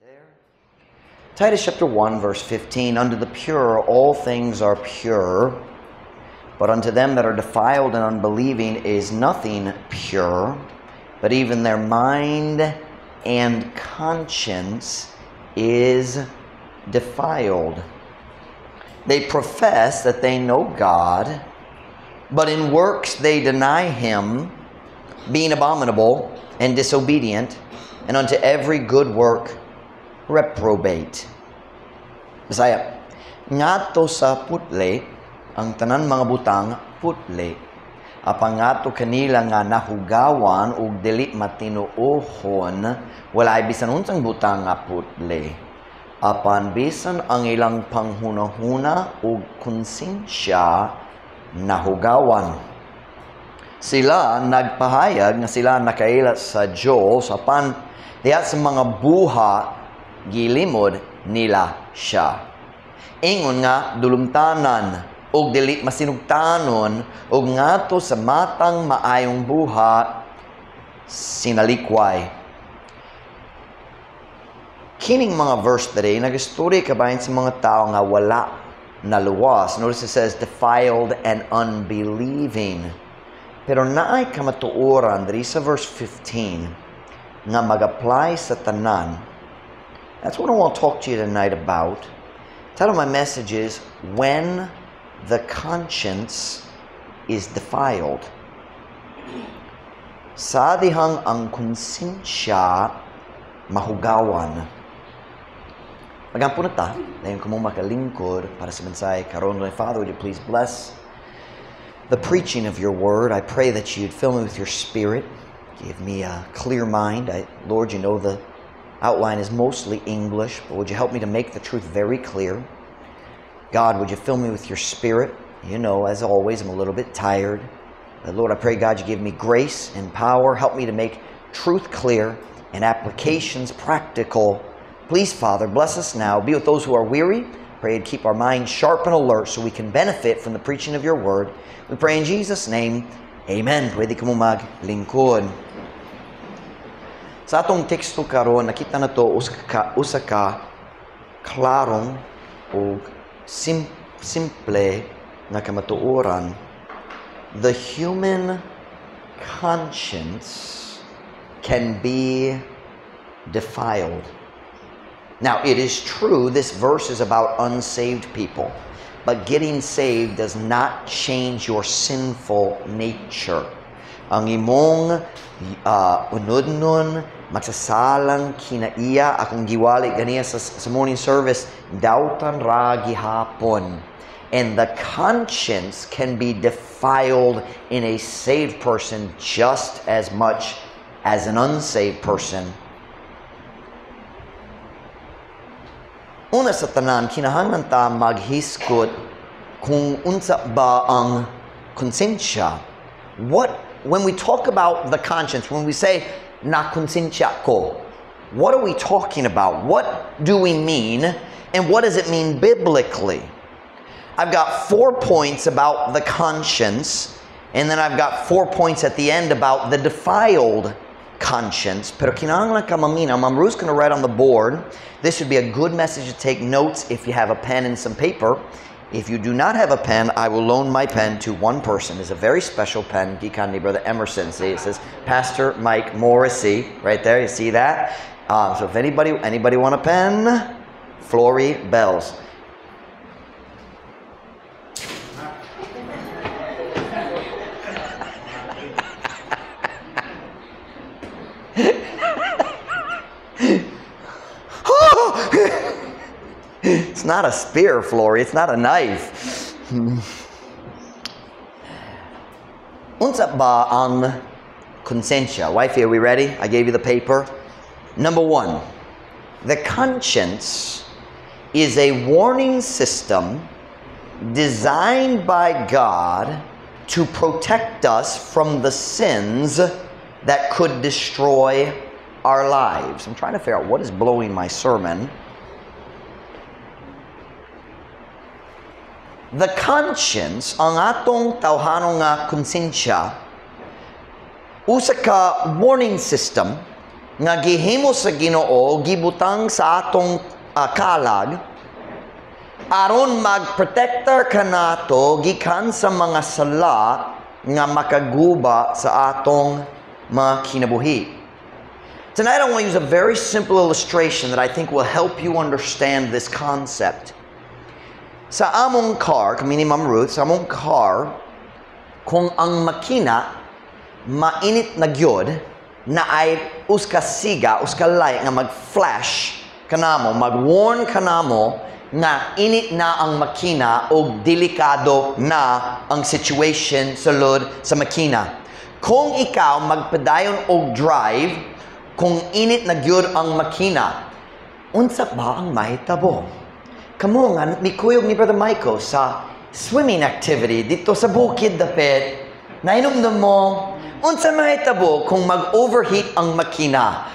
There. Titus chapter 1, verse 15, unto the pure all things are pure, but unto them that are defiled and unbelieving is nothing pure, but even their mind and conscience is defiled. They profess that they know God, but in works they deny Him, being abominable and disobedient, and unto every good work reprobate. Bisaya, ngato sa putle, ang tanan mga butang putle, apang ngato kanila nga nahugawan ug dili matinuohon, walay bisan unsang butang nga putle. Apan bisan ang ilang panghunahuna ug konsensya nahugawan. Sila nagpahayag nga sila nakaila sa Diyos apan diha sa mga buha gilimod nila siya. Ingon nga dulumtanan ug dili masinugtanon ug ngadto sa matang maayong buha sinalikway. Kining mga verse today nagistorya kabayan sa mga tao nga wala naluwas. Notice it says defiled and unbelieving. Pero naay kamatuoran diri sa verse 15 nga mag-apply sa tanan. That's what I want to talk to you tonight about. Title of my message is When the Conscience is Defiled. Sa dihang ang konsensya mahugawan. Magampo na ta, dayon ko mo makalingkod para sa mensahe karon. Father, would you please bless the preaching of your word. I pray that you'd fill me with your spirit. Give me a clear mind. Lord, you know the outline is mostly English, but would you help me to make the truth very clear? God, would you fill me with your spirit? You know, as always, I'm a little bit tired. But Lord, I pray, God, you give me grace and power. Help me to make truth clear and applications practical. Please, Father, bless us now. Be with those who are weary. Pray to keep our minds sharp and alert so we can benefit from the preaching of your word. We pray in Jesus' name. Amen. Pwede ka mo maglingkod. Sa atong teksto karon nakita na to usa ka klarong o simple na kamatuoran. The human conscience can be defiled. Now, it is true this verse is about unsaved people, but getting saved does not change your sinful nature. Ang imong unod-nun, magsasalang kinaiya, akong giwali ganiya sa morning service, dautan ra gihapon. And the conscience can be defiled in a saved person just as much as an unsaved person. Una sa tanan, kinahanglan ta maghiskot kung unsa ba ang konsensya. When we talk about the conscience, when we say na konsensya ko, what are we talking about? What do we mean, and what does it mean biblically? I've got 4 points about the conscience, and then I've got 4 points at the end about the defiled conscience. Pero kinahanglan ka mamina. Ma'am Ruth's going to write on the board. This would be a good message to take notes if you have a pen and some paper. If you do not have a pen, I will loan my pen to one person. It's a very special pen. Gikani Brother Emerson. See, it says Pastor Mike Morrissey right there. You see that? So if anybody want a pen, Flory Bells. It's not a spear, Flory. It's not a knife. Unsa ba ang konsensya? Wifey, are we ready? I gave you the paper. Number 1, the conscience is a warning system designed by God to protect us from the sins that could destroy our lives. I'm trying to figure out what is blowing my sermon. The conscience, ang atong tawhanong nga konsensya, usa ka warning system nga gihimo sa Ginoo gibutang sa atong kalag aron magprotektar kanato gikan sa mga sala nga makaguba sa atong mga kinabuhi. Tonight I want to use a very simple illustration that I think will help you understand this concept. Sa among car, kami ni Ma'am Ruth, sa among car, kung ang makina mainit na gyud na ay uskasiga, uskalay nga mag-flash kanamo, mag-warn kanamo nga init na ang makina o delikado na ang situation sulod sa makina. Kung ikaw magpadayon og drive, kung init na gyud ang makina, unsa ba ang mahitabo? Kamo nga ni Kuyog ni Brother Michael sa swimming activity dito sa bukid dapit, nainomdom mo, unsa mahitabo kung mag-overheat ang makina?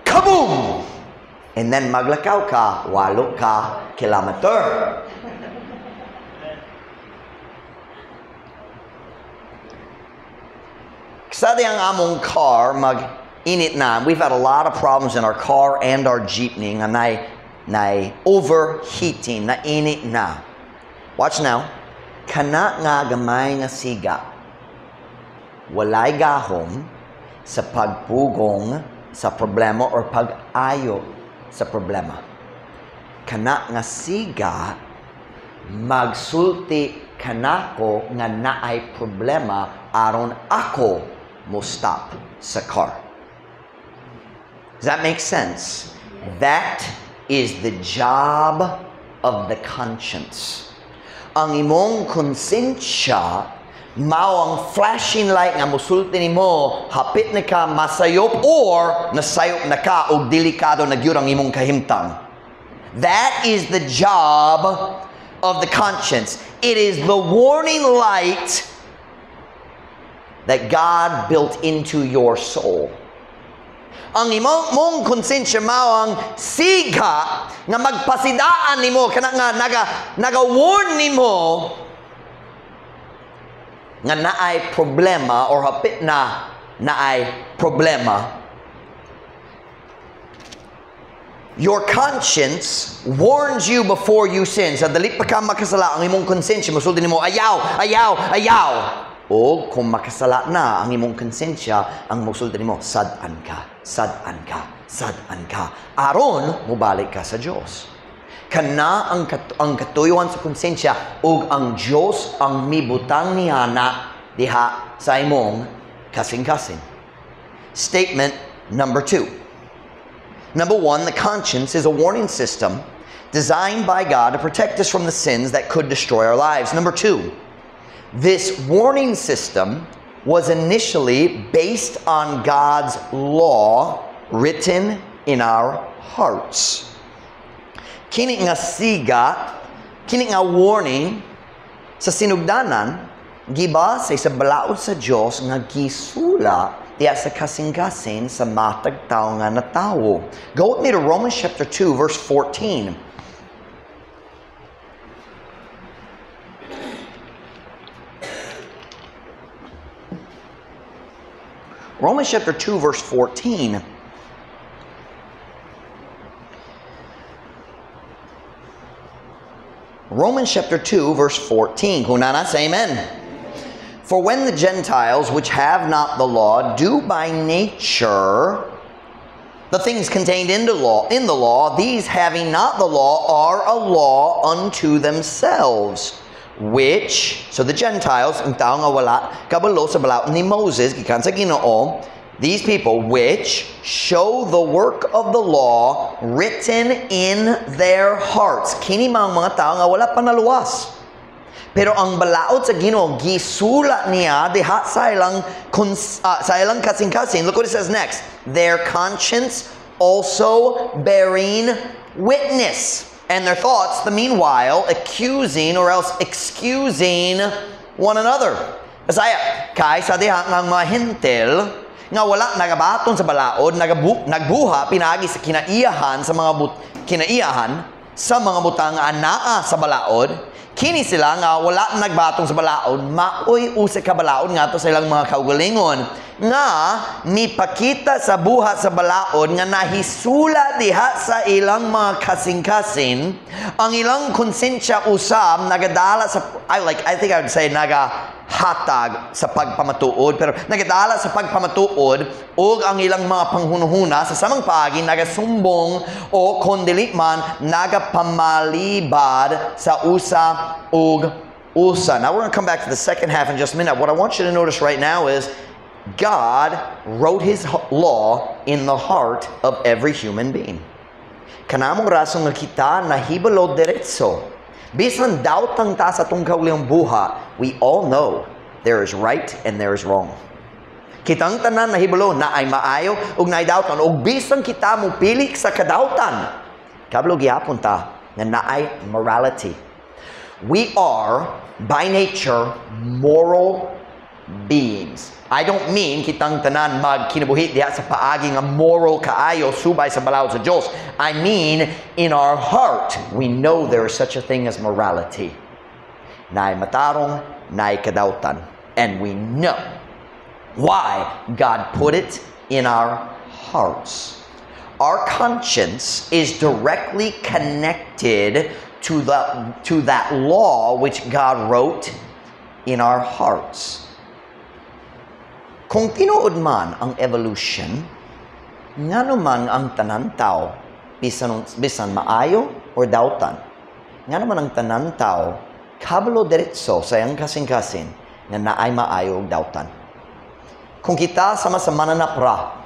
Kaboom! And then maglakaw ka, 8 ka kilometer. Kasi ang among car, mag-init na. We've had a lot of problems in our car and our jeepney nga na overheating, na init na. Watch now. Kana nga gamay nga siga. Walay gahom sa pagpugong sa problema or pag-ayo sa problema. Kana nga siga magsulti kanako nga naay problema aron ako mo stop sa car. Does that make sense? That is the job of the conscience. Ang imong konsensya mao ang flashing light nga musulti nimo hapit na ka masayop or nasayop na ka o delikado na gyud ang imong kahimtang. That is the job of the conscience. It is the warning light that God built into your soul. Ang imong konsensya mao ang siga nga magpasidaan nimo kana nga naga-warn nimo nga naay problema or hapit na naay problema. Your conscience warns you before you sin. Sa dali pa ka makasala, ang imong konsensya musulti nimo ayaw, ayaw, ayaw. O kung makasala na ang imong konsensya, ang musulti nimo sad-an ka, sad-an ka, sad-an ka. Aron mubalik ka sa Dios. Kana ang katuyuan sa konsensya ug ang Dios ang mibutang niya na diha sa imong kasing-kasing. Statement number 2. Number 1, the conscience is a warning system designed by God to protect us from the sins that could destroy our lives. Number 2, this warning system was initially based on God's law written in our hearts. Kini nga siga, kini nga warning sa sinugdanan, gibase sa balaod sa Dios nga gisula diya sa kasing-kasing sa matag tao nga natawo. Go with me to Romans chapter 2 verse 14. Romans chapter 2 verse 14. Romans chapter 2 verse 14. Kunana, say amen. For when the Gentiles, which have not the law, do by nature the things contained in the law, these having not the law are a law unto themselves, which, so the Gentiles, ang tao nga wala kabalo sa balaod ni Moses, gikan sa Ginoo, these people which show the work of the law written in their hearts. Kini mga tao nga wala pa naluwas. Pero ang balaod sa Ginoo gisula niya diha sa ilang kasing-kasing. Look what it says next. Their conscience also bearing witness. And their thoughts, the meanwhile, accusing or else excusing one another. Kasaya, kay sa diha nga mga hentel nga wala nagabaton sa balaod, nagbuha pinagi sa kinaiyahan sa mga kinaiyahan sa mga butang nga anaa sa balaod, kini sila nga wala nagbatong sa balaod, maoy usa ka balaod nga to sa ilang mga kaugalingon. nga mipakita sa buhat sa balaod nga nahisula diha sa ilang mga kasing-kasing ang ilang konsensya usab nagadala sa I think I would say nagahatag sa pagpamatuod pero nagadala sa pagpamatuod ug ang ilang mga panghunuhuna sa samang paagi nagasumbong o kondili man nagapamalibad sa usa ug usa. Now we're going to come back to the second half in just a minute. What I want you to notice right now is God wrote His law in the heart of every human being. Kanamong rason nga kita nahibalo diretso. Bisan dautang ta sa atong kauliang buha, we all know there is right and there is wrong. Kitang tanan nahibalo na ay maayo ug naay dautan ug bisan kita mo pili sa kadautan, kabalo gyapon ta nga naay morality. We are, by nature, moral beings. I don't mean kitang tanan magkinabuhi diha sa paagi nga moral kaayo subay sa balaod sa Dios. I mean, in our heart, we know there is such a thing as morality. Naay matarong, naay kadautan. And we know why God put it in our hearts. Our conscience is directly connected to that law which God wrote in our hearts. Kung tinuod man ang evolution, ngano man ang tanan tao, bisan maayo or dautan, ngano man ang tanan tao, kabalo diretso sa iyang kasing-kasing nga naay maayo ug dautan. Kung kita sama-sama na napra,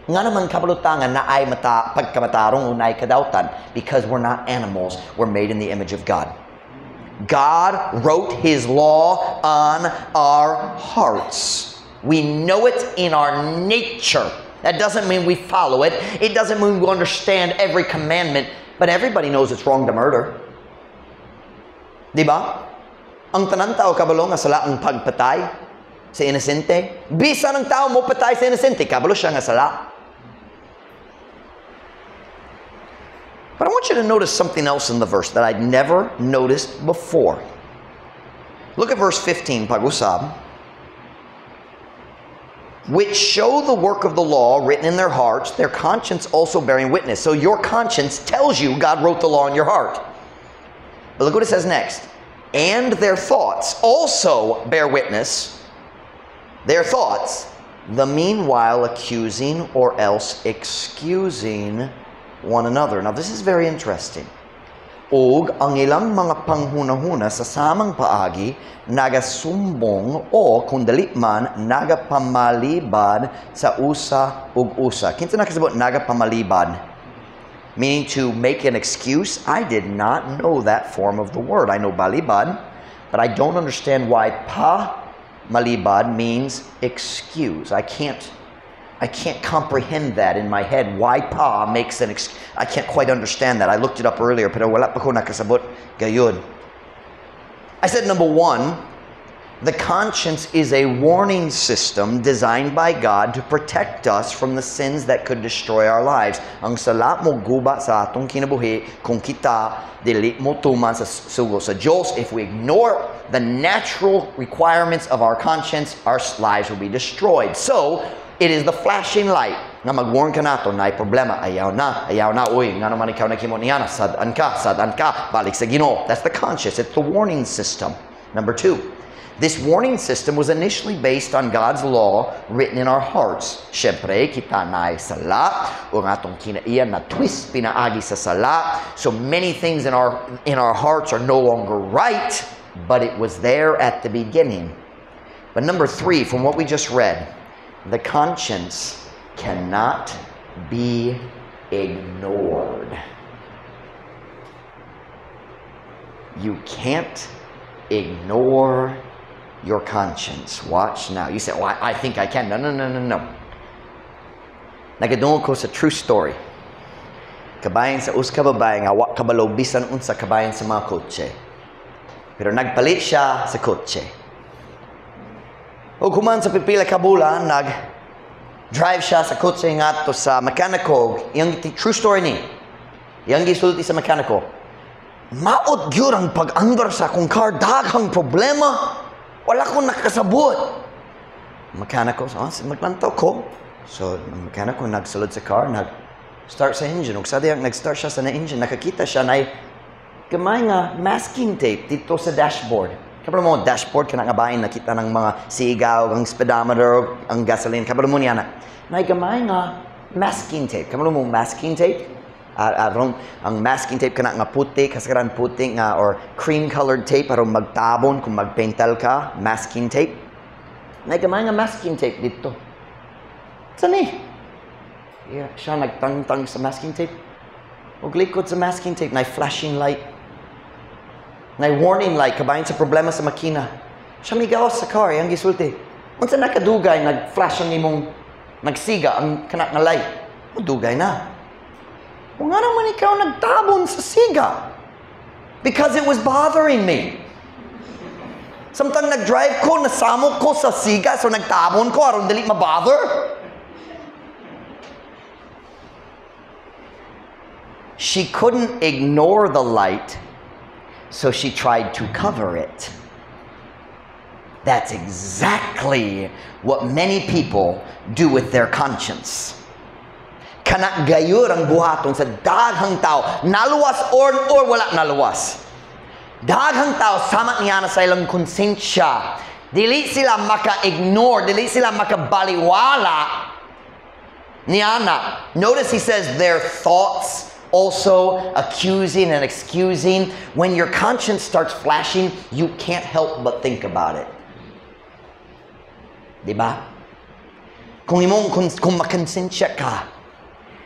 nga naman kabalutangan na ay pagkamatarong o na ay kadautan because we're not animals, we're made in the image of God. God wrote His law on our hearts. We know it in our nature. That doesn't mean we follow it. It doesn't mean we understand every commandment, but everybody knows it's wrong to murder. Diba? Ang tanan tao kabalo nga sala ang pagpatay sa inosente. Bisa ng tao mo patay sa inosente, kabalo siya nga sala. But I want you to notice something else in the verse that I'd never noticed before. Look at verse 15, pag-usab. Which show the work of the law written in their hearts, their conscience also bearing witness. So your conscience tells you God wrote the law in your heart. But look what it says next. And their thoughts also bear witness. Their thoughts, the meanwhile accusing or else excusing one another. Now this is very interesting. Og ang ilang mga panghunahuna sa samang paagi nagasumbong o kung dali man nagapamalibad sa usa ug usa. Kinsa nakasabot nagapamalibad? Meaning to make an excuse? I did not know that form of the word. I know balibad, but I don't understand why pa malibad means excuse. I can't comprehend that in my head. Why pa makes an excuse? I can't quite understand that. I looked it up earlier, pero wala pa ko nakasabot gayud. I said, number one, the conscience is a warning system designed by God to protect us from the sins that could destroy our lives. Ang sala mo guba sa atong kinabuhi kung kita dili mo tuman sa sugo sa Diyos. If we ignore the natural requirements of our conscience, our lives will be destroyed. So, it is the flashing light na mag-warn ka nato na ay problema, ayaw na, uy, nga naman ikaw na kimo niya, sadan ka, balik sa Ginoo. That's the conscience. It's the warning system. Number two, this warning system was initially based on God's law written in our hearts. Siyempre, kita na ay sala, o nga itong kinaiyan na twist pinaagi sa sala. So many things in our hearts are no longer right, but it was there at the beginning. But number three, from what we just read, the conscience cannot be ignored. You can't ignore your conscience. Watch now. You say, oh, I think I can. No. Nagadungog ko sa true story. Kabayan sa kababayan nga kabalo bisan unsa kabayan sa mga kotse. Pero nagpalit siya sa kotse. O kuman sa pipila ka bulan, nag-drive siya sa kotse nga to sa mekaniko. Yung true story ni. Yung gisulti sa mekaniko. Maot gyud ang pag-andar sa akong car. Daghang problema. Wala ko nakasabot. Mekaniko, maglantaw ko. So, ang mekaniko nagsulod sa car, nag-start sa engine. Ug sa diyang nag-start siya sa engine, nakakita siya na gamay nga masking tape dito sa dashboard. Kapag mo, dashboard ka na nga bahin, nakita ng mga sigaw, ang speedometer, ang gasoline. Kapag mo niya na gamay nga masking tape. Kapag mo masking tape, ang masking tape ka na nga puti, kasagaran puti nga, or cream-colored tape, para magtabon kung magpaintal ka, masking tape. Gamay nga masking tape dito. Saan Yeah, siya nagtang-tang sa masking tape. Ug likod sa masking tape, na flashing light. Na warning light, kabayan sa problema sa makina. Siya may gawas sa car, yung gisulti. Unsa nakadugay, nag-flash ang imong, nagsiga ang kanak nga light. Dugay na. Kung nga naman ikaw nagtabon sa siga. Because it was bothering me. Samtang nag-drive ko, nasamok ko sa siga, so nagtabon ko, aron dili mabother. She couldn't ignore the light, so she tried to cover it. That's exactly what many people do with their conscience. Kanak gayur ang buhaton sa daghang tao, naluwas or wala naluwas. Daghang tao, sama niya na sa ilang konsensya. Dili sila maka-ignore, dili sila makabaliwala niya na. Notice he says their thoughts also accusing and excusing. When your conscience starts flashing, you can't help but think about it. Diba? Kung makonsensya ka,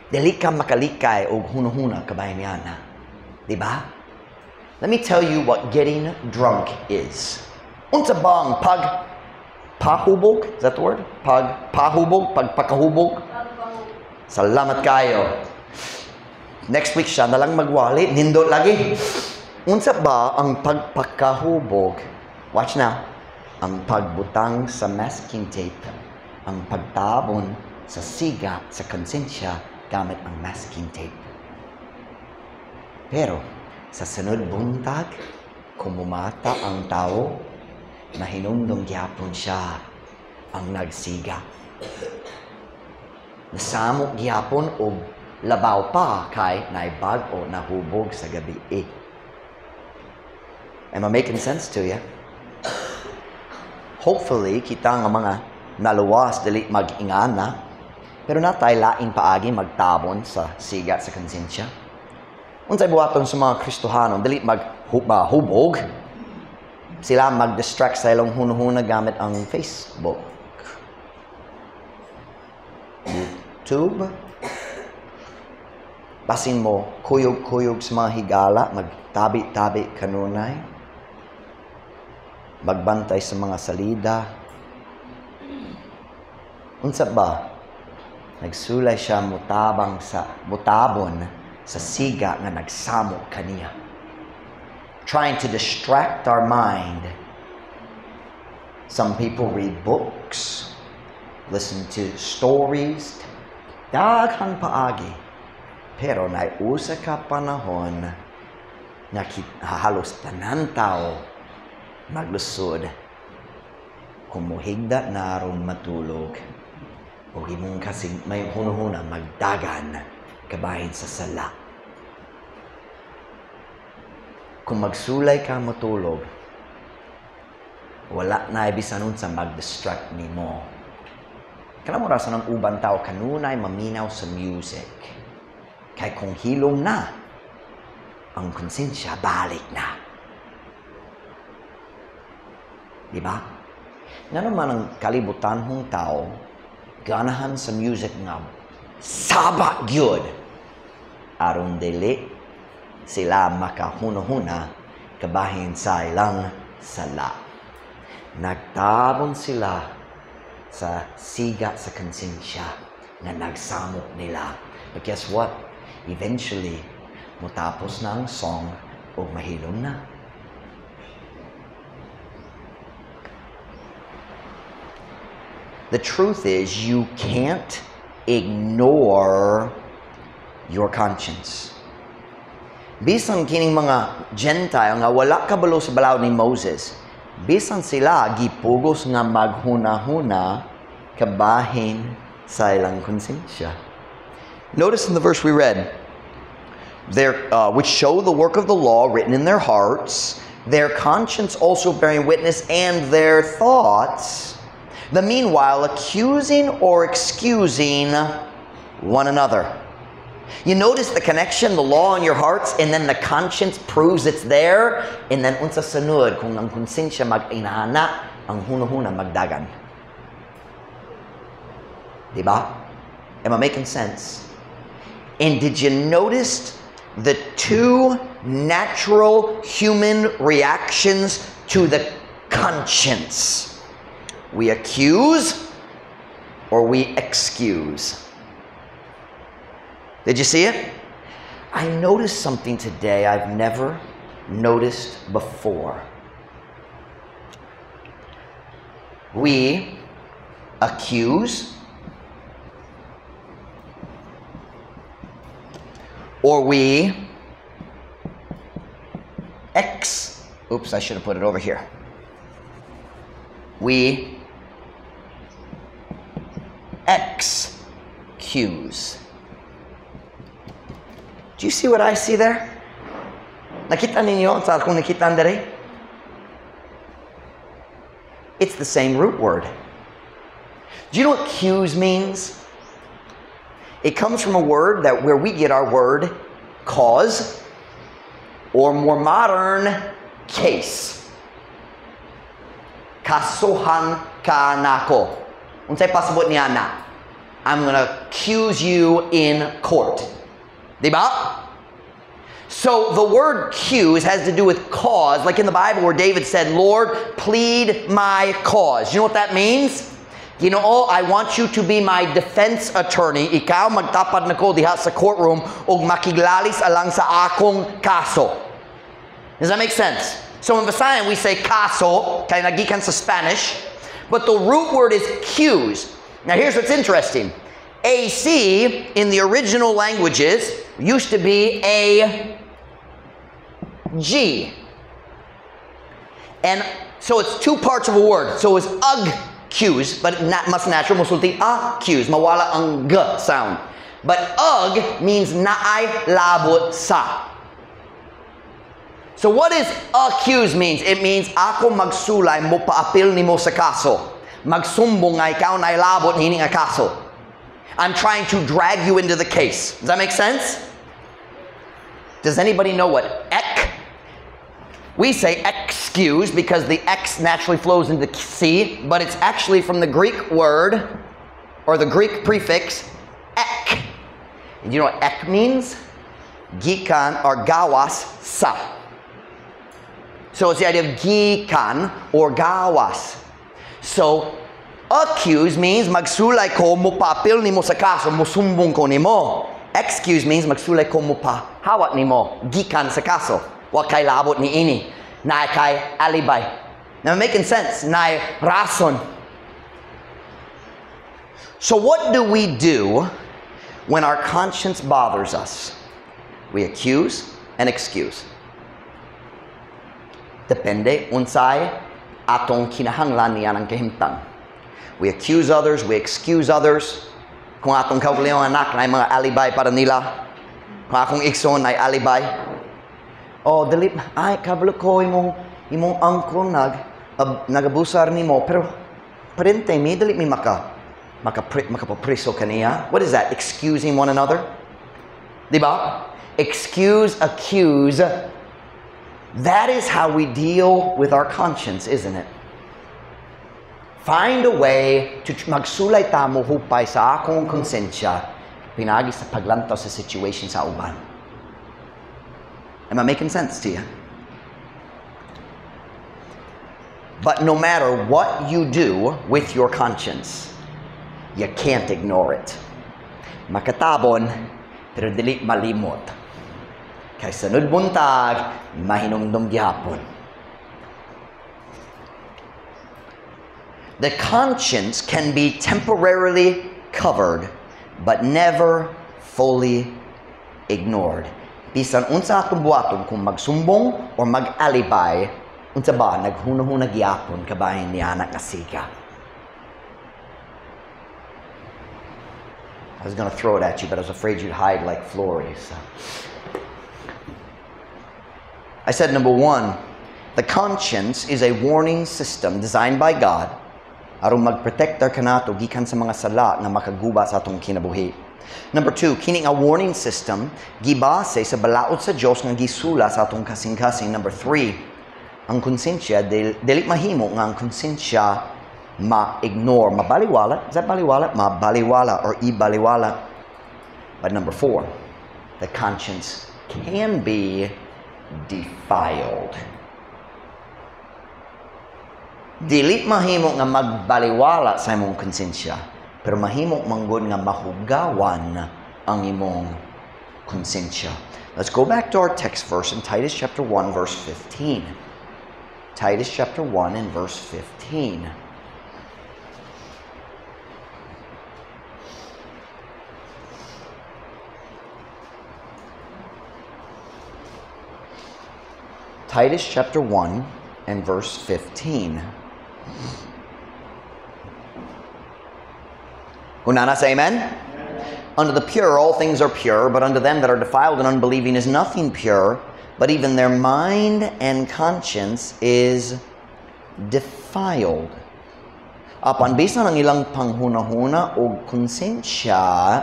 dili ka makalikay o hunahuna kabayan niya na. Diba? Let me tell you what getting drunk is. Unsa ba ang pagpahubog? Is that the word? Pagpahubog? Pagpakahubog? Salamat kayo. Next week siya na lang magwali. Nindot lagi. Unsa ba ang pagpakahubog? Watch now. Ang pagbutang sa masking tape. Ang pagtabon sa siga, sa konsensya, gamit ang masking tape. Pero, sa sunod buntag, kung mumata ang tao, mahinumdong gyapon siya ang nagsiga. Nasamok gyapon o labaw pa kay naibag o nahubog sa gabi. Am I making sense to you? Hopefully, kita nga mga naluwas dili mag-ingana, pero natay laing paagi magtabon sa siga sa konsensya. Unsay buhaton sa mga Kristohanon, dili maghubog. Sila mag-distract sa ilang hunahuna gamit ang Facebook, YouTube. Basin mo, kuyog-kuyog sa mga higala, magtabi-tabi kanunay. Magbantay sa mga salida. Unsa ba? Nagsulay siya mutabon sa siga nga nagsamo kaniya. Trying to distract our mind. Some people read books, listen to stories, daghang paagi. Pero naiusa ka panahon na halos tanan tao maglusod. Kumuhigda na aron matulog. O imong kasing may hunahuna magdagan kabahin sa sala. Kung magsulay ka matulog, wala na ibisanon sa mag-distract nimo. Kailan mo rasa ng ubang tao kanunay maminaw sa music. Kaya kung hilom na, ang konsensya balik na. Diba? Nga naman ang kalibutan hong tao, ganahan sa music nga, saba gyud. Aron dili sila makahuna-huna kabahin sa ilang sala. Nagtabon sila sa siga sa konsensya na nagsamok nila. But guess what? Eventually, matapos na ang song o mahilom na. The truth is, you can't ignore your conscience. Bisan kining mga Gentile nga wala kabalo sa balaod ni Moses, bisan sila gipugos nga maghuna-huna kabahin sa ilang konsensya. Notice in the verse we read, which show the work of the law written in their hearts, their conscience also bearing witness, and their thoughts, the meanwhile accusing or excusing one another. You notice the connection, the law in your hearts, and then the conscience proves it's there, and then unsa sunod kung ang konsensya mag-inana, ang hunahuna magdagan. Diba? Am I making sense? And did you notice the two natural human reactions to the conscience? We accuse or we excuse. Did you see it? I noticed something today I've never noticed before. We accuse or we oops, I should have put it over here. We excuse. Do you see what I see there? Nakita ninyo sa akong nakita dere? It's the same root word. Do you know what accuse means? It comes from a word where we get our word cause, or more modern, case. Kasuhan ka nako. Unsay pasabot niya na? I'm gonna accuse you in court. Diba? So the word accuse has to do with cause, like in the Bible where David said, Lord, plead my cause. You know what that means? Ginoo, I want you to be my defense attorney. Ikaw magtapad nako diha sa courtroom ug makiglalis alang sa akong kaso. Does that make sense? So in Visayan we say kaso, kay nagikan sa Spanish, but the root word is accuse. Now here's what's interesting. AC in the original languages used to be a G. And so it's two parts of a word. So it's accuse, but not mas natural musulti accuse, mawala ang g sound. But means naay labot sa. So what does accuse means? It means ako magsulay mo paapil nimo sa kaso. Magsumbong nga ikaw naay labot hini nga kaso. I'm trying to drag you into the case. Does that make sense? Does anybody know what We say excuse because the X naturally flows into C, but it's actually from the Greek word, or the Greek prefix, ek. And you know what ek means? Gikan or gawas sa. So it's the idea of gikan or gawas. So, accuse means magsulay ko mupapil nimo sa kaso, musumbong ko nimo. Excuse means magsulay ko mupahawat nimo, gikan sa kaso. Wa kay labot ni ini, na kay alibay. Now making sense, na rason. So what do we do when our conscience bothers us? We accuse and excuse. Depende unsay atong kinahanglan niya ng kahimtang. We accuse others, we excuse others. Kung atong kaugalingong anak na mga alibay para nila, kung akong ikson ay alibay, oh, dali, ay, kabalo ko imong angkol nagabusar nimo, pero parente mi, dali mi makapapriso kaniya. What is that? Excusing one another? Diba? Excuse, accuse. That is how we deal with our conscience, isn't it? Find a way to magsulay ta mo hupay sa akong konsensya pinagi sa paglantaw sa situation sa uban. Am I making sense to you? But no matter what you do with your conscience, you can't ignore it. Makatabon, pero dili malimot. Kay sunod buntag, mahinumdum gihapon. The conscience can be temporarily covered, but never fully ignored. Bisan unsa atong buhaton kung magsumbong o mag-alibay, unsa ba naghunahunag yapon kabahin ni anak nga sika. I was going to throw it at you, but I was afraid you'd hide like Flores. I said, number one, the conscience is a warning system designed by God aron mag-protector kanato gikan sa mga sala nga makaguba sa atong kinabuhi. Number two, kini nga warning system gibase sa balaod sa Dios nga gisula sa atong kasing-kasing. Number three, ang konsensya dili mahimo nga ang konsensya ma-ignore, mabaliwala. Is that baliwala? Mabaliwala or ibaliwala. But number four, the conscience can be defiled. Dili mahimo nga magbaliwala sa imong konsensya, pero mahimo manggod nga mahugawan ang imong konsensya. Let's go back to our text verse in Titus chapter 1 verse 15. Titus chapter 1 and verse 15. Titus chapter 1 and verse 15. Unana say amen? Unto the pure all things are pure, but unto them that are defiled and unbelieving is nothing pure, but even their mind and conscience is defiled. Apan bisan ang ilang panghuna-huna o konsensya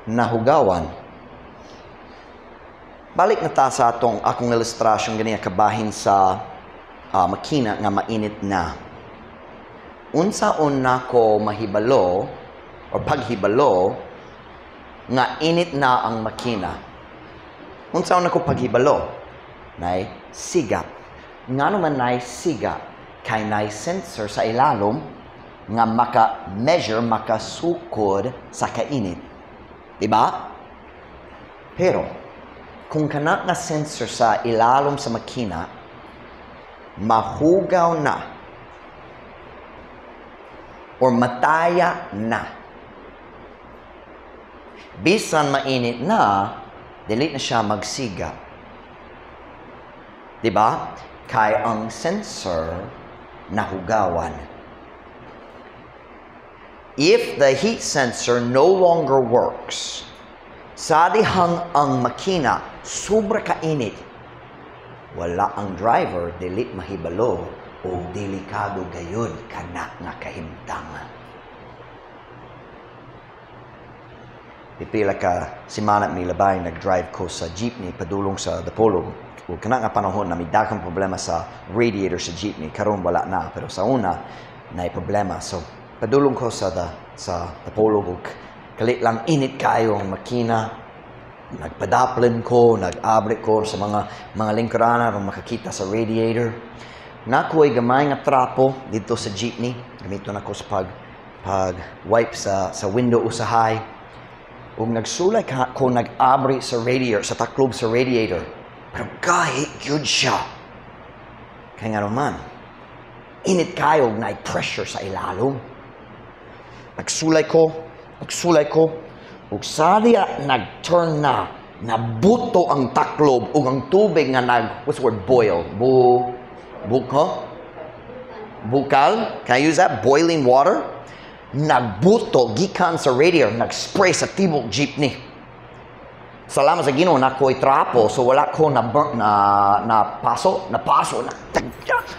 nahugawan. Balik na ta sa akong ilustrasyon ganiya kabahin sa makina nga mainit na. Unsaon nako mahibalo o paghibalo nga init na ang makina. Unsaon nako paghibalo? Nay siga. Nga naman nay siga kay nay sensor sa ilalom nga maka-measure, makasukod sa kainit. Diba? Pero kung kana nga sensor sa ilalom sa makina mahugaw na or mataya na, bisan mainit na, dili na siya magsiga. Diba? Kay ang sensor nahugawan. If the heat sensor no longer works, sa dihang ang makina sobra kainit, wala ang driver dili mahibalo o delikado gayud kana nga kahimtangan. Pipila ka simana mi labay nag-drive ko sa jeepney padulong sa Dapolog. Ug kana nga panahon na may daghang problema sa radiator sa jeepney, karon wala na, pero sa una nay problema. So padulong ko sa Dapolog ug kalit lang init kayo ang makina. Nagpadaplen ko, nag-abre ko sa mga lingkuranan para makakita sa radiator. Nakuha gamay nga trapo dito sa jeepney. Gamito na ko sa pag-wipe sa window usahay. Ug nagsulay ko nag-abre sa radiator, sa taklob sa radiator. Pero kahit yun siya. Kaya nga naman, init kayo na pressure sa ilalom. Nagsulay ko, ug sadya nag-turn na nabuto ang taklob ug ang tubig nga what's the word, boil? Bukal? Can I use that? Boiling water? Nagbuto gikan sa radiator, nag-spray sa tibok jeepney. Salamat sa Ginoo nakoy trapo, so wala ko napaso,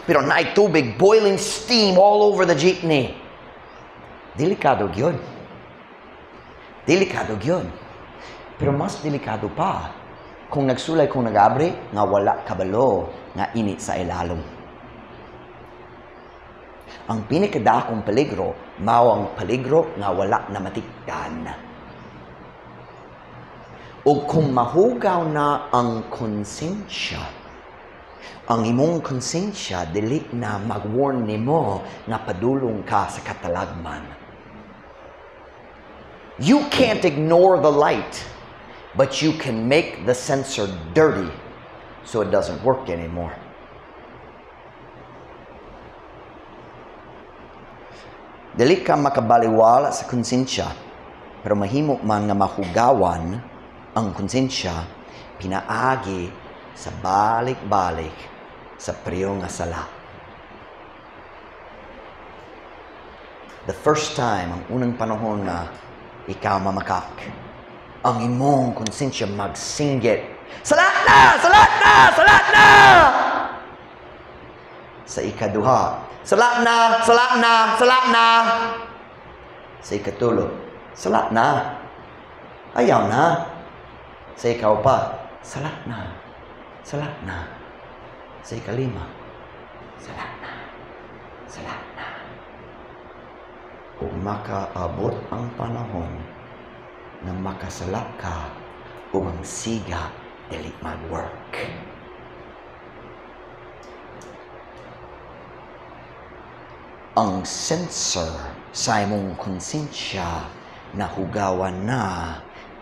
pero naay tubig, boiling steam all over the jeepney. Delikado gyud. Pero mas delikado pa kung nagsulay kung nag-abre nga wala kabalo nga init sa ilalom. Ang pinakadakong peligro mao ang peligro nga wala na matikdan. O kung mahugaw na ang konsensya, ang imong konsensya dili na mag-warn nimo nga padulong ka sa katalagman. You can't ignore the light, but you can make the sensor dirty so it doesn't work anymore. Dili ka makabaliwala sa konsensya, pero mahimo man nga mahugawan ang konsensya pinaagi sa balik-balik sa priyo nga sala. The first time, ang unang panahon na ikaw mamakak. Ang imong konsensya magsinggit. Salat na! Salat na! Salat na! Sa ikaduha, salat na! Salat na! Salat na! Sa ikatulo, salat na! Ayaw na! Sa ikaw pa, salat na! Salat na! Sa ikalima, salat na! Salat na! Kung makaabot ang panahon na makasalat ka o ang siga dili mag-work. Ang sensor sa imong konsensya na hugawan na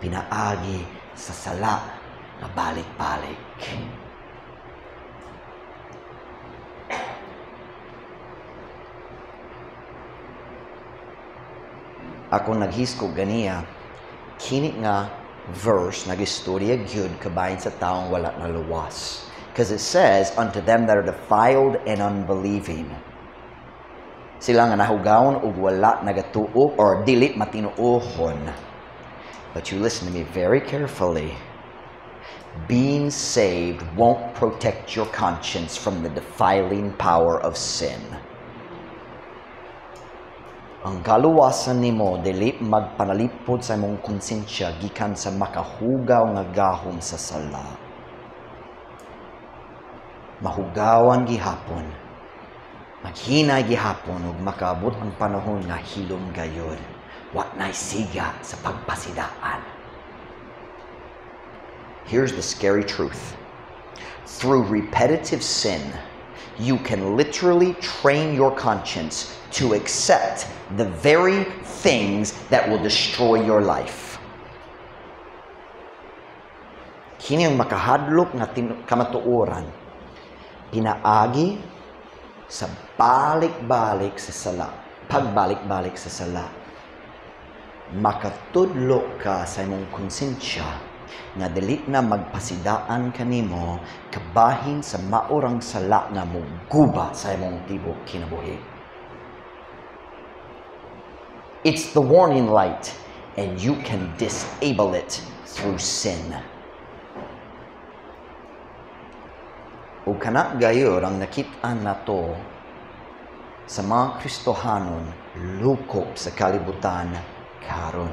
pinaagi sa sala na balik-balik. Ako naghiskog ganiya, kini nga verse nagistorya gyud kabahin sa taong wala na luwas. Because it says, unto them that are defiled and unbelieving. Sila nga nahugawon ug wala nagatuo or dili matinuohon. But you listen to me very carefully. Being saved won't protect your conscience from the defiling power of sin. Ang kaluwasan nimo dili magpanalipod sa imong konsensya gikan sa makahugaw nga gahom sa sala. Mahugawan gihapon. Maghinay gihapon ug makaabot ang panahon nga hilom gayod. Wa nay siga sa pagpasidaan. Here's the scary truth. Through repetitive sin, you can literally train your conscience to accept the very things that will destroy your life. Kini ang makahadlok nga kamatuoran, pinaagi sa balik-balik sa sala, pagbalik-balik sa sala. Makatudlo ka sa imong konsensya nga dili na magpasidaan kanimo kabahin sa maurang sala nga moguba sa imong tibok kinabuhi. It's the warning light, and you can disable it through sin. O kana gayon ang nakit-an nato sa mga Kristohanon lukop sa kalibutan karon.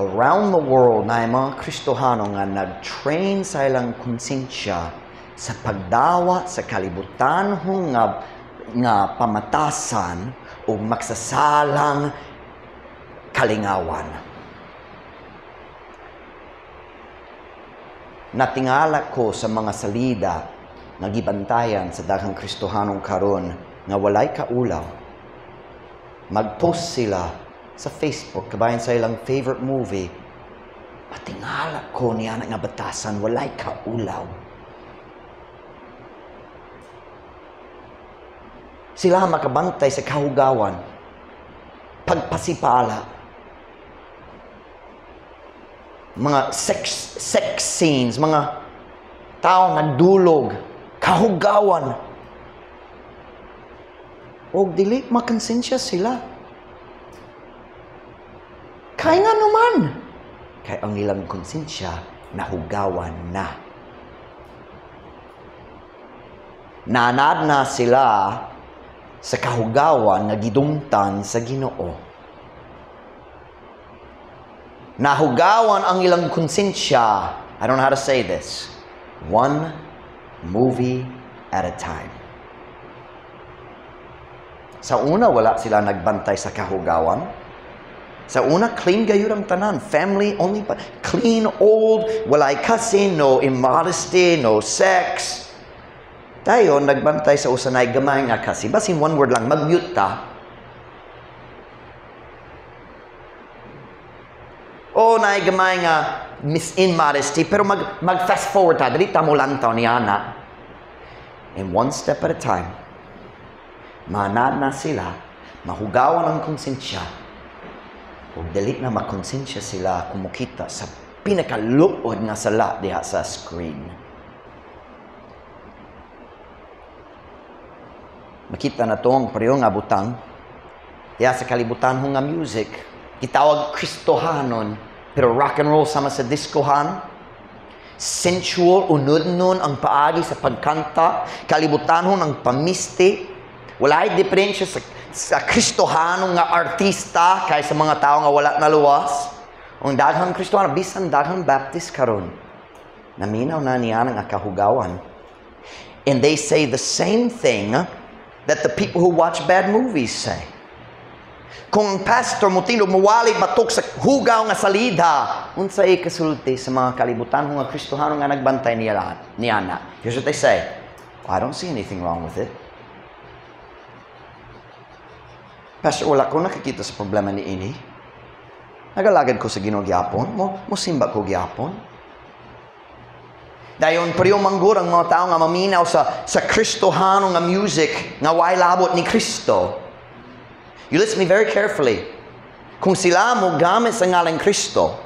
Around the world na mga Kristohano nga nag-train sa ilang konsensya sa pagdawa sa kalibutan nga pamatasan o magsasalang kalingawan. Natingala ko sa mga salida nga gibantayan sa daghang Kristohanong karon nga walay kaulaw. Mag-post sila sa Facebook kabayan sa ilang favorite movie. Matingala ko niya nga batasan walay kaulaw. Sila makabantay sa kahugawan, pagpasipala, mga sex scenes, mga tao nagdulog, kahugawan. O dili makonsensya sila. Kaya nga naman. Kaya ang ilang konsensya nahugawan na. Nanad na sila sa kahugawan nga gidungtan sa Ginoo. Nahugawan ang ilang konsensya. I don't know how to say this. One movie at a time. Sa una, wala sila nagbantay sa kahugawan. Sa una, clean gayud ang tanan. Family only, clean, old, walay kasi, no immodesty, no sex. Tayo, nagbantay sa usanay gamay nga kasi. Basin one word lang, mag-mute ta. O, naay gamay nga immodesty, pero mag-fast forward ta. Dali ta mo lang taon ni Ana. And one step at a time, manad na sila, mahugawan ang konsensya, o dali na makonsensya sila kumukita sa pinakaluod nga sala diha sa screen. Makita na to ang pareho nga butang Diya sa kalibutan ho nga music, itawag Kristohanon, pero rock and roll sama sa discohan. Sensual, unod nun ang paagi sa pagkanta, kalibutan ho ng pamiste. Wala ay diferensya sa Kristohanong nga artista kaysa mga tao nga wala na luwas. Ang daghang Kristohano, bisan daghang Baptist karon, naminaw na niya ng akahugawan. And they say the same thing that the people who watch bad movies say. Kung ang pastor mo tindog mawali batok sa hugaw nga salida, unsay kasulti sa mga kalibutan nga Kristohano nga nagbantay niya na. Here's what they say, I don't see anything wrong with it. Pastor, wala ko nakikita sa problema ni ini. Nagalagad ko sa Ginoo gyapon, mo simba ko gyapon. Dayon priyo manggod ang mga tao nga maminaw sa Kristohano nga music nga way labot ni Kristo. You listen to me very carefully. Kung sila mo gamit sa ngalang Kristo,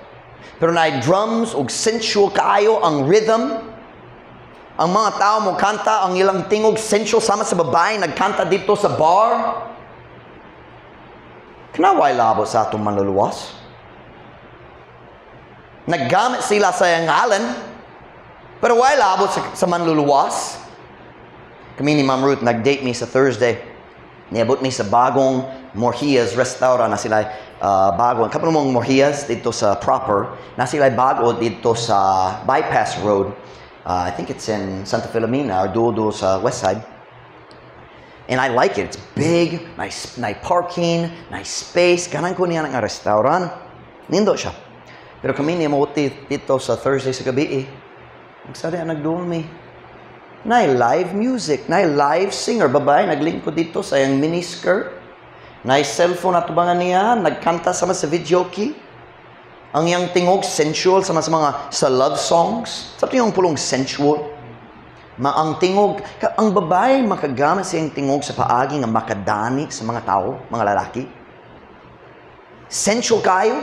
pero na drums o sensual kaayo ang rhythm, ang mga tao mo kanta, ang ilang tingog sensual sama sa babae, nagkanta dito sa bar, kanaway labot sa atong manluluwas. Naggamit sila sa ngalan, pero way labot sa manluluwas. Kami ni Ma'am Ruth, nag-date me sa Thursday. Niabot mi sa bagong Morhias restaurant na sila bago. Kapag mong Morhias dito sa proper, na sila bago dito sa Bypass Road. I think it's in Santa Filomena or doon sa west side. And I like it. It's big, nice parking, nice space. Ganang ko niya ng restaurant. Nindo siya. Pero kami niya mauti dito sa Thursday sa gabi. Magsari ang nagdulmi. Na live music, na live singer, babae, naglingkod dito sa yung miniskirt. Na cellphone at tubangan niya, nagkanta sama sa videoke. Ang iyang tingog, sensual, sama sa mga sa love songs. Sabi yung pulong sensual. Ang tingog, ang babae makagamit sa iyang tingog sa paagi nga makadani sa mga tao, mga lalaki. Sensual kayo.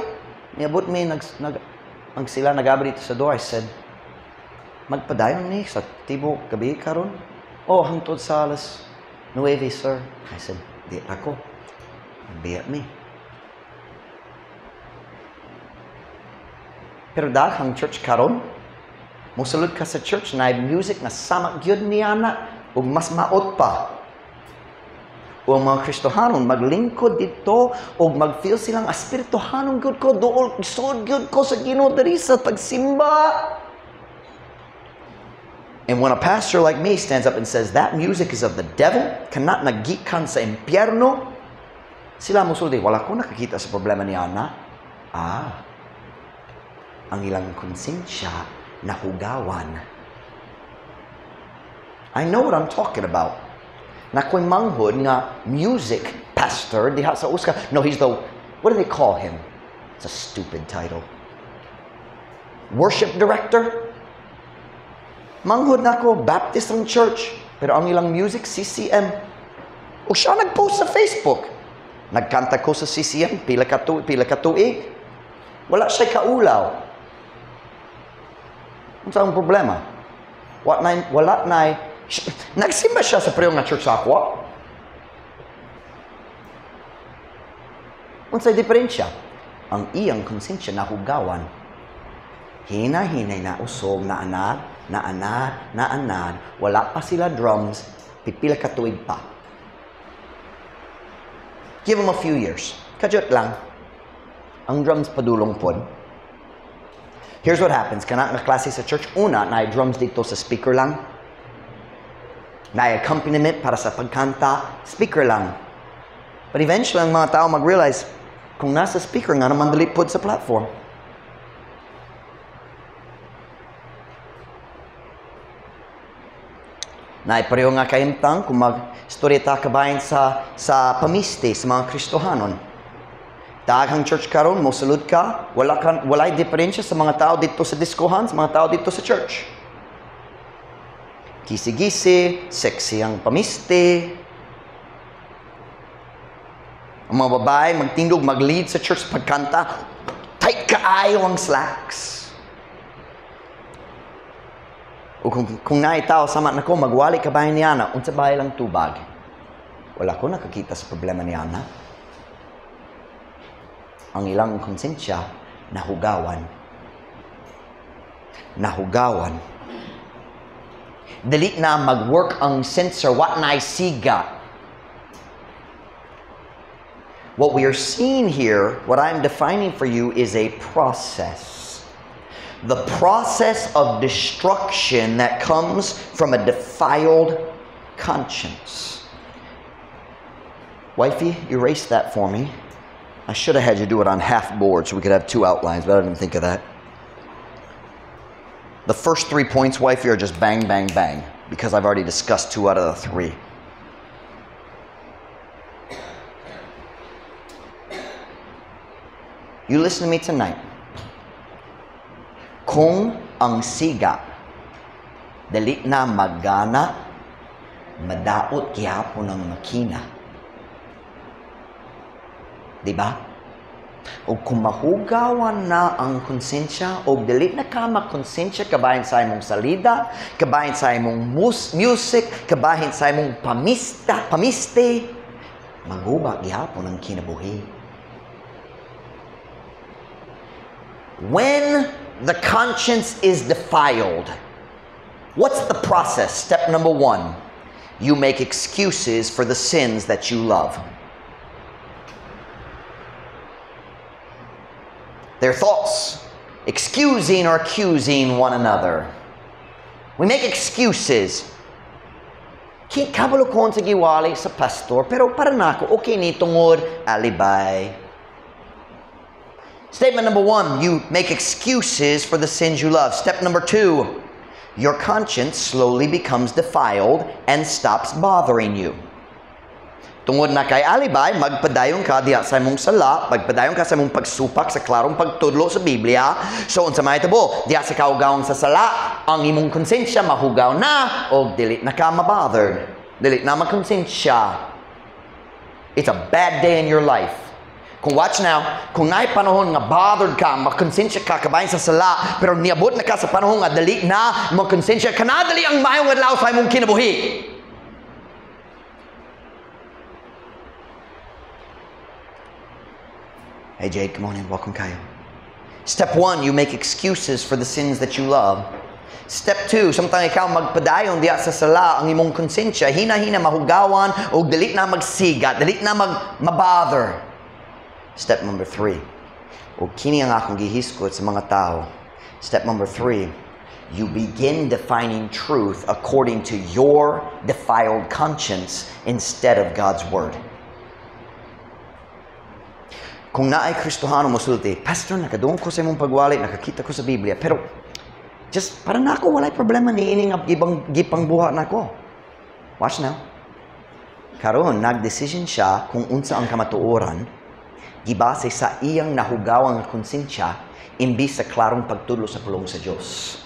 Niabot may ang sila nag-abri dito sa door. I said, magpadayon ni sa tibo gabi karon. Oh, hangtod sa alas 9, sir. I said, di ako. Biya me. Pero daghang church karon, musulod ka sa church na music na sama gyud niya na ug mas maot pa. O ang mga Kristohanon maglingkod dito ug magfeel silang espirituhanong gyud ko duol sud gyud ko sa Ginoo diri sa pagsimba. And when a pastor like me stands up and says, that music is of the devil, kanat nagikan sa impyerno, sila musuldi, wala ko nakakita sa problema ni Ana. Ang ilang konsensya nahugawan. I know what I'm talking about. Na ko'y manghod nga music pastor diha sa uska. No, he's the, what do they call him? It's a stupid title. Worship director? Manghod na ko, Baptist ng church. Pero ang ilang music, CCM. O siya nag-post sa Facebook. Nagkanta ko sa CCM, pila ka tuig. Wala siya kaulaw. Ano sa ang problema? Wala na. Nagsimba siya sa priyong na church sa ako. Ano sa diferensya? Ang iyang konsensya na hugawan. Hina-hinay na usog na anad, wala pa sila drums, pipila ka tuig pa. Give them a few years. Kajot lang. Ang drums padulong pod. Here's what happens. Kana nga klase sa church, una, na drums dito sa speaker lang. Na accompaniment para sa pagkanta, speaker lang. But eventually, ang mga tao mag-realize, kung nasa speaker nga naman dali pod sa platform. Naipareho nga kaimtang kung mag-storyta kabayan sa pamiste, sa mga Kristohanon. Daghang church karon, mosulod ka, walay diferensya sa mga tao dito sa diskohan, sa mga tao dito sa church. Gisi-gisi, sexy ang pamiste. Ang mga babae, magtindog, mag-lead sa church pagkanta, tight kaayo ang slacks. O kung naitaw sama na ko, magwali ka bahay ni Ana, unsa bahay lang tubag. Wala ko nakakita sa problema ni Ana. ang ilang konsensya nahugawan. Nahugawan. Dili na mag-work ang sensor, what na siga. What we are seeing here, what I'm defining for you, is a process. The process of destruction that comes from a defiled conscience. Wifey, erase that for me. I should have had you do it on half board so we could have two outlines, but I didn't think of that. The first 3 points, wifey, are just bang, bang, bang, because I've already discussed 2 out of the 3. You listen to me tonight. Kung ang siga dali na magana, madaot gihapon ang makina. Diba? O kung mahugawan na ang konsensya, o dili na ka magkonsensya, kabahin sa imong salida, kabahin sa imong music, kabahin sa imong pamiste, maguba gihapon ang kinabuhi. When the conscience is defiled, what's the process? Step number 1, you make excuses for the sins that you love. Their thoughts, excusing or accusing one another. We make excuses. Kabalo ko sa giwali sa pastor, pero para nako, okay ni tungod, alibay. Statement number 1, you make excuses for the sins you love. Step number 2, your conscience slowly becomes defiled and stops bothering you. Tungod na kay alibay, magpadayon ka diya sa imong sala, magpadayon ka sa imong pagsupak sa klarong pagtudlo sa Biblia. So, unsa may tabo, diya sa kaugawang sa sala, ang imong konsensya mahugaw na, o dili na ka mabothered. Dili na magkonsensya. It's a bad day in your life. Kung watch now, kung na'y panahon nga bothered ka, makonsensya ka, kabahin sa sala, pero niabot na ka sa panahon nga dali na, makonsensya ka na, dali ang mayong adlaw sa imong kinabuhi. Hey Jade, come on in, welcome kayo. Step 1, you make excuses for the sins that you love. Step 2, samtang ikaw magpadayon diya sa sala, ang imong konsensya, hina-hina mahugawan, o dali na magsigat, dali na mabother. Step number 3. O kini ang akong gihiskot sa mga tao. Step number 3. You begin defining truth according to your defiled conscience instead of God's Word. Kung naay Kristohano mosulti, Pastor, nakadoon ko sa imong pagwali, nakakita ko sa Biblia, pero just para na ako, walay problema ni ining gipang buha na ko. Watch now. Karon, nag-decision siya kung unsa ang kamatuoran, gibase sa iyang nahugawang konsensya imbis sa klarong pagtudlo sa pulong sa Diyos.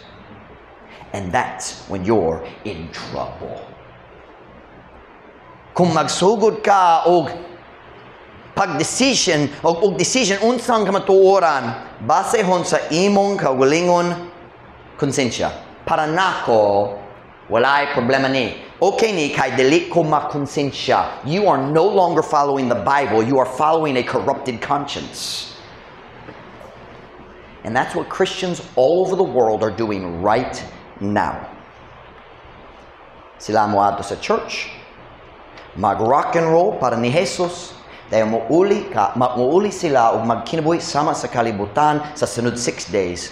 And that's when you're in trouble. Kung magsugod ka og pag-decision og decision unsang kamatuoran basehon sa imong kaugalingon konsensya, para nako walay problema ni. Okay ni kay dili ko makonsensya. You are no longer following the Bible. You are following a corrupted conscience. And that's what Christians all over the world are doing right now. Sila mo ato sa church, mag-rock and roll para ni Jesus, dahil mauli sila o magkinabuhi sama sa kalibutan sa sunod 6 days.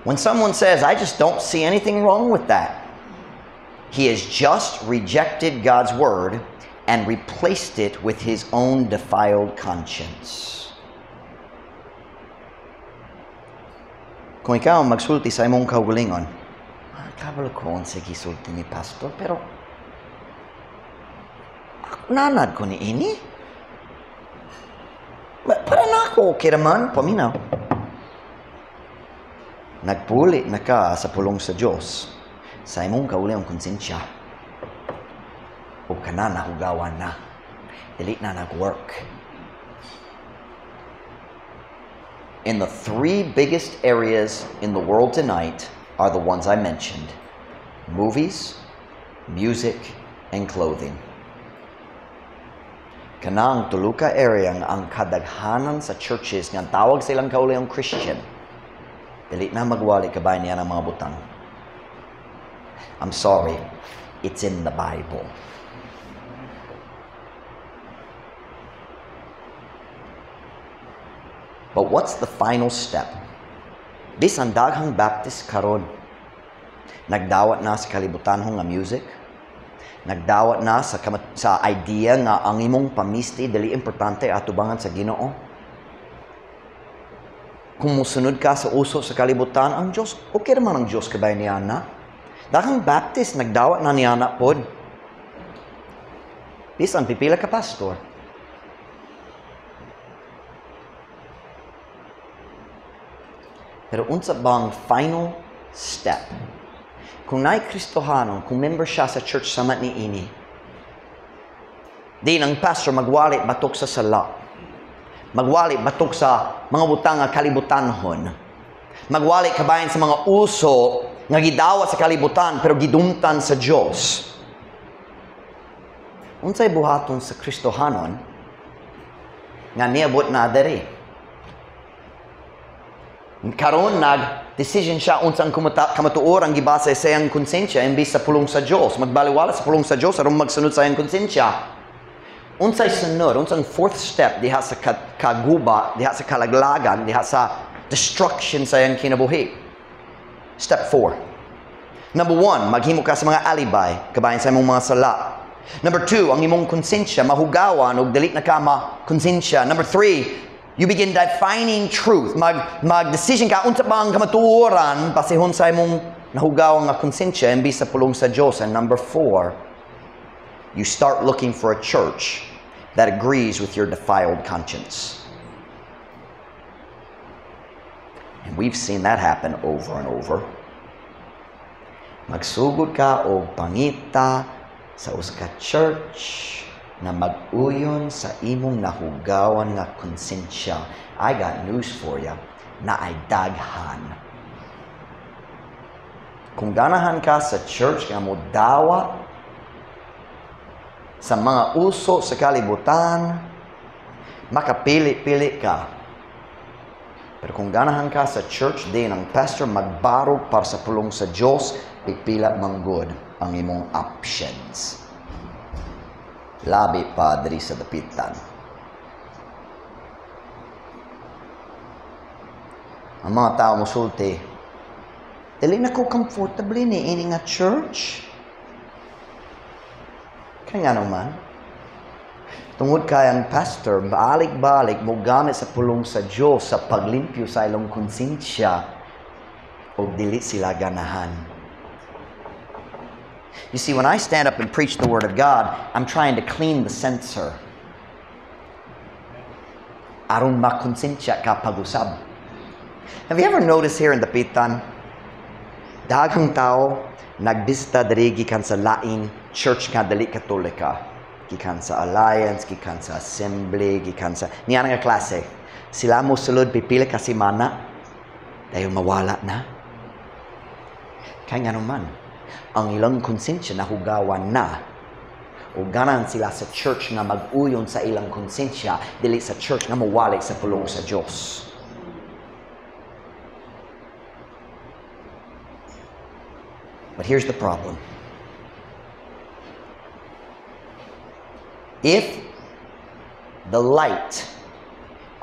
When someone says, I just don't see anything wrong with that, he has just rejected God's Word and replaced it with his own defiled conscience. Kung ikaw magsulti sa imong kaugalingon, kabalo ko sa gisulti ni Pastor, pero ako nanad ko ni ini. Para na ako, okay naman, paminaw. Nagpuli na ka sa pulong sa Diyos sa imong kauliang konsensya o ka na nahugawan na dili na nag-work. In the 3 biggest areas in the world tonight are the ones I mentioned. movies, music, and clothing. Kanang tuluka area ang kadaghanan sa churches nga tawag silang kaulayong Christian. Dili na magwali kabay niya ng mga butang. I'm sorry, it's in the Bible. But what's the final step? Bisan daghang Baptist karon, nagdawat na sa kalibutan nga music, nagdawat na sa idea nga ang imong pamisti dili importante atubangan sa Ginoo. Kung musunod ka sa uso sa kalibutan, ang Diyos, okay naman ang Diyos kabay niya na. Daghang Baptist nagdawat na niya na pod. Bisan pipila ka pastor. Pero unsa bang final step? Kung na'y Kristohanon, kung member siya sa church sama ni ini, di ng pastor magwali batok sa sala. Magwali batok sa mga butang nga kalibutanhon. Magwali kabayan sa mga uso nga gidawat sa kalibutan pero gidumtan sa Dios. Unsay buhaton sa Kristohanon nga niabot na diri? Karon nag-decision siya unsang kamatuor ang gibasa sa iyang konsensya imbis sa pulong sa Dios. Magbaliwala sa pulong sa Dios aron magsunod sa iyang konsensya. Unsay sunod, unsang fourth step diha sa kaguba, diha sa kalaglagan, diha sa destruction sa iyang kinabuhi. Step 4. Number 1, maghimo ka sa mga alibay, kabayan sa imong mga sala. Number 2, ang imong konsensya mahugawan ug dili na ka ma-konsensya. Number 3, you begin defining truth. Mag-decision ka unsa ba ang kamatuoran pasihon sa imong nahugawang nga konsensya imbis sa pulong sa Dios. And number 4, you start looking for a church that agrees with your defiled conscience. And we've seen that happen over and over. Magsugod ka o pangita sa usa ka church na mag-uyon sa imong nahugawan nga konsensya. I got news for you, na ay daghan. Kung ganahan ka sa church nga mo dawa sa mga uso sa kalibutan, makapili-pili ka. Pero kung ganahan ka sa church din ang pastor magbarog para sa pulong sa Dios, pipila manggod ang imong options. Labi pa diri sa dapitan. Ang mga tao musulti, dili na ko comfortable ni ini nga church. Kaya nga naman, tungod kayang pastor, balik-balik mo gamit sa pulong sa Diyos sa paglimpyo sa ilong konsensya o dili sila ganahan. You see, when I stand up and preach the Word of God, I'm trying to clean the censer. Aron makonsensya ka pag-usab. Have you ever noticed here in Dapitan, daghang tao nagbisita diri gikan sa laing church nga dali katolika, gikan sa Alliance, gikan sa Assembly, gikan sa niya nga klase. Sila mo sulod pipila ka semana dahil mawala na. Kaya nga naman, ang ilang konsensya nahugawan na o ganan sila sa church nga mag-uyon sa ilang konsensya dili sa church nga mawali sa pulong sa Dios. But here's the problem. If the light,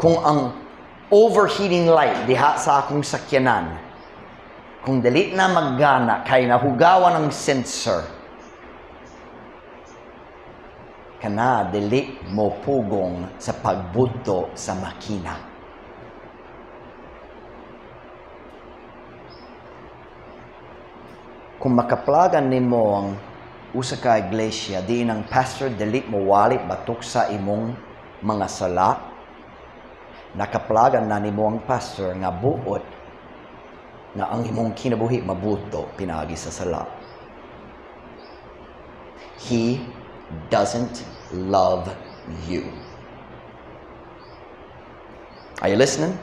kung ang overheating light diha sa akong sakyanan, kung dali na maggana kay nahugawan ng sensor, kana dili mo pugong sa pagbuto sa makina. Kung makaplagan nimo ang usa ka iglesia, di ng pastor dili mo wali batok sa imong mga sala, nakaplagan na nimo ang pastor nga buot na ang imong kinabuhi mabuto pinagi sa sala. He doesn't love you. Are you listening?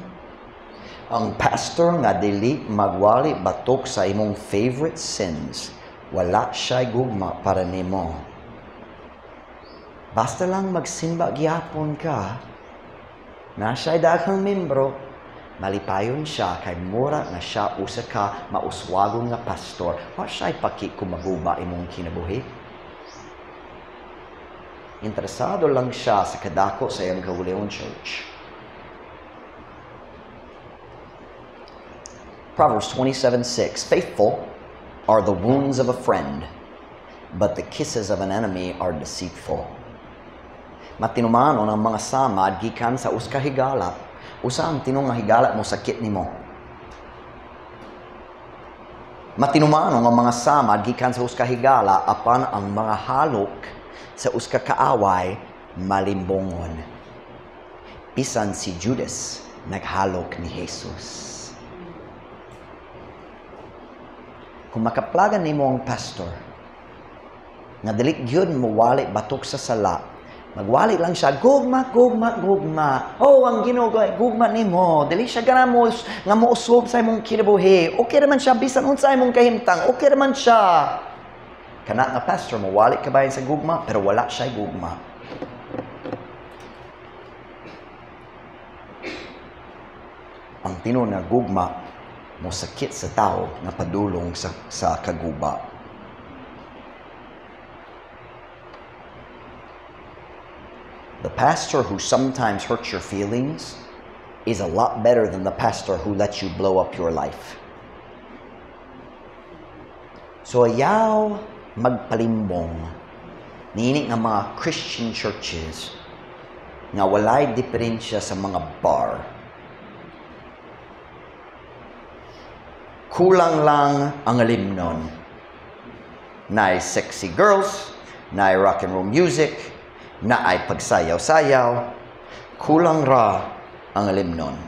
Ang pastor nga dili magwali batok sa imong favorite sins wala siya'y gugma para nimo. Basta lang magsimba gyapon ka, na siya'y daghang membro, malipayon siya kay mura nga siya usa ka mauswagon nga pastor. Wa siya'y paki kumaguba imong kinabuhi. Interesado lang siya sa kadako sa iyang kaugalingong church. Proverbs 27:6, faithful are the wounds of a friend, but the kisses of an enemy are deceitful. Matinumanon ang mga samad gikan sa uska higala, usa ang tinong nga higala mo sakit nimo. Matinumanon ang mga samad gikan sa uska higala, apan ang mga halok sa uska kaaway malimbongon. Bisan si Judas naghalok ni Jesus. Kung makaplagan nimo ang pastor, nga dili gyud mo wali batok sa sala, magwali lang siya, gugma. Oh, ang Ginoo gugma nimo. Dili siya gana mo nga mousog sa imong kinabuhi. Okay naman siya bisan unsa imong kahimtang. Okay naman siya. Kana nga pastor mo wali kabayan sa gugma pero wala siya gugma. Ang tinuod nga gugma mo sakit sa tao na padulong sa kaguba. The pastor who sometimes hurts your feelings is a lot better than the pastor who lets you blow up your life. So ayaw magpalimbong nini nga mga Christian churches nga walay diferensya sa mga bar. Kulang lang ang limnon. Naay sexy girls, naay rock and roll music, naay pagsayaw-sayaw, kulang ra ang limnon.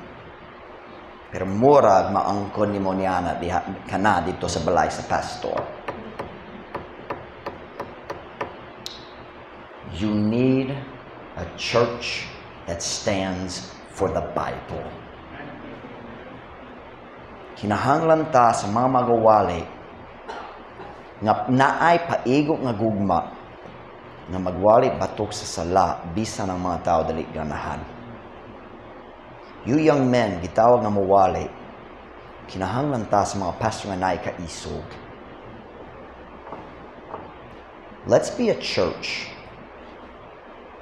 Pero murag maangkon ni mo niana kana dito sa balay sa pastor. You need a church that stands for the Bible. Kinahanglan ta sa mga magawali nga naay paigok nga gugma nga magwali batok sa sala bisan ang mga tao dali ganahan. You young men gitawag nga mawali, kinahanglan ta sa mga pastor nga naay kaisog. Let's be a church.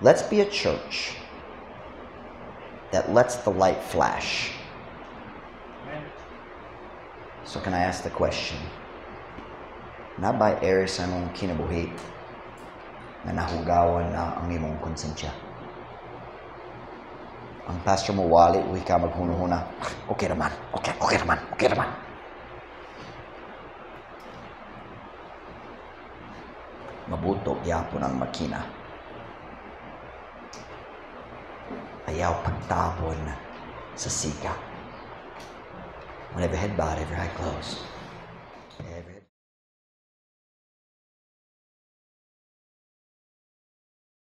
Let's be a church that lets the light flash. So can I ask the question? Na ba area sa mong kinabuhi na nahugawan na ang imong konsensya? Ang pastor mo wali, uwi ka maghuno-huna. Okay naman. Mabuto yapon ang makina. Ayaw pagtabon sa siga. Every head bowed, every eye closed.